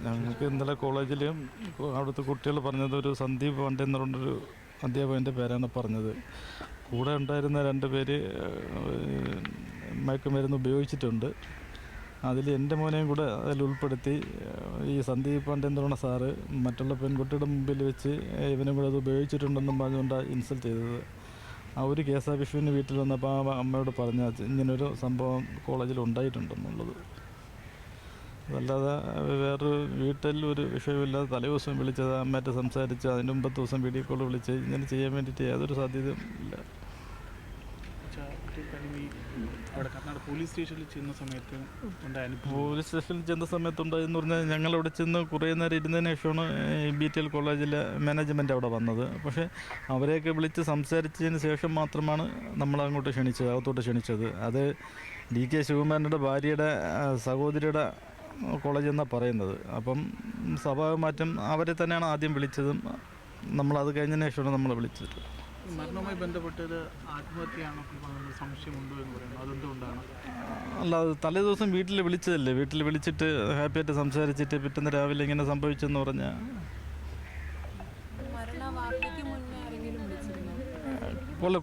ഞങ്ങൾക്ക് ഇന്നലെ കോളേജിലും അവിടുത്തെ കുട്ടികൾ പറഞ്ഞത് ഒരു സന്ദീപ് പാണ്ഡ്യ എന്ന് പറഞ്ഞൊരു അധ്യാപകൻ്റെ പേരാണ് പറഞ്ഞത്. കൂടെ ഉണ്ടായിരുന്ന 2 പേര് മയക്കുമരുന്ന് ഉപയോഗിച്ചിട്ടുണ്ട്. അതിൽ എൻ്റെ മോനെയും കൂടെ അതിൽ ഉൾപ്പെടുത്തി ഈ സന്ദീപ് പാണ്ഡ്യ എന്ന് പറയുന്ന സാറ് മറ്റുള്ള പെൺകുട്ടിയുടെ മുമ്പിൽ വെച്ച് ഇവനും കൂടെ അത് ഉപയോഗിച്ചിട്ടുണ്ടെന്നും പറഞ്ഞുകൊണ്ടാണ് ഇൻസൾട്ട് ചെയ്തത്. ആ ഒരു കേസ് വിഷുവിന് വീട്ടിൽ വന്നപ്പോൾ ആ അമ്മയോട് പറഞ്ഞ ഇങ്ങനൊരു സംഭവം കോളേജിൽ ഉണ്ടായിട്ടുണ്ടെന്നുള്ളത്. അതല്ലാതെ വേറൊരു വീട്ടിൽ ഒരു വിഷയമില്ലാതെ തലേദിവസം വിളിച്ചത് അമ്മയായിട്ട് സംസാരിച്ച് അതിന് മുമ്പത്തെ ദിവസം വീഡിയോ കോൾ വിളിച്ച് ഇങ്ങനെ ചെയ്യാൻ വേണ്ടിയിട്ട് യാതൊരു സാധ്യതയും ഇല്ല. പോലീസ് സ്റ്റേഷനിൽ ചെന്ന സമയത്തുണ്ടായെന്ന് പറഞ്ഞാൽ ഞങ്ങളവിടെ ചെന്ന് കുറേ നേരം ഇരുന്നതിന് ശേഷമാണ് BTL കോളേജിലെ മാനേജ്മെൻറ്റ് അവിടെ വന്നത്. പക്ഷേ അവരെയൊക്കെ വിളിച്ച് സംസാരിച്ചതിന് ശേഷം മാത്രമാണ് നമ്മളങ്ങോട്ട് അകത്തോട്ട് ക്ഷണിച്ചത്. അത് DK ശിവകുമാരൻ്റെ ഭാര്യയുടെ സഹോദരിയുടെ കോളേജ് എന്നാണ് പറയുന്നത്. അപ്പം സ്വാഭാവികമായിട്ടും അവരെ തന്നെയാണ് ആദ്യം വിളിച്ചതും നമ്മളത് കഴിഞ്ഞതിന് ശേഷമാണ് നമ്മളെ വിളിച്ചത്. മരണവുമായി ബന്ധപ്പെട്ടത് ആത്മഹത്യയാണോ സംശയമുണ്ടോ എന്ന് പറയുന്നത് അതെന്തുകൊണ്ടാണ്? അല്ല, അത് തലേ ദിവസം വീട്ടിൽ വിളിച്ചതല്ലേ. വീട്ടിൽ വിളിച്ചിട്ട് ഹാപ്പിയായിട്ട് സംസാരിച്ചിട്ട് പിറ്റേന്ന് രാവിലെ ഇങ്ങനെ സംഭവിച്ചെന്ന് പറഞ്ഞാൽ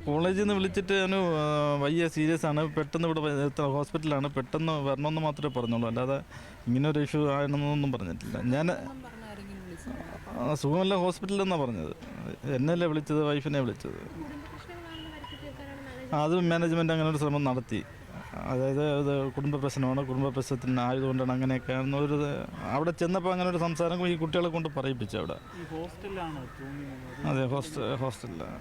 കോളേജിൽ നിന്ന് വിളിച്ചിട്ട് അവന് വയ്യ, സീരിയസ് ആണ്, പെട്ടെന്ന് ഇവിടെ ഹോസ്പിറ്റലാണ്, പെട്ടെന്ന് വരണമെന്ന് മാത്രമേ പറഞ്ഞുള്ളൂ. അല്ലാതെ ഇങ്ങനെ ഒരു ഇഷ്യൂ ആണെന്നൊന്നും പറഞ്ഞിട്ടില്ല. ഞാൻ സുഖമല്ല ഹോസ്പിറ്റലിൽ നിന്നാണ് പറഞ്ഞത്. എന്നല്ലേ വിളിച്ചത്, വൈഫിനെ വിളിച്ചത്. അത് മാനേജ്മെൻറ്റ് അങ്ങനെ ഒരു ശ്രമം നടത്തി. അതായത് അത് കുടുംബ പ്രശ്നമാണ്, കുടുംബ പ്രശ്നത്തിന് ആയതുകൊണ്ടാണ് അങ്ങനെയൊക്കെ ഒരു അവിടെ ചെന്നപ്പോൾ അങ്ങനെ ഒരു സംസാരം ഈ കുട്ടികളെ കൊണ്ട് പറയിപ്പിച്ചു അവിടെ. ഹോസ്റ്റലിലാണ്? അതെ, ഹോസ്റ്റലിലാണ്.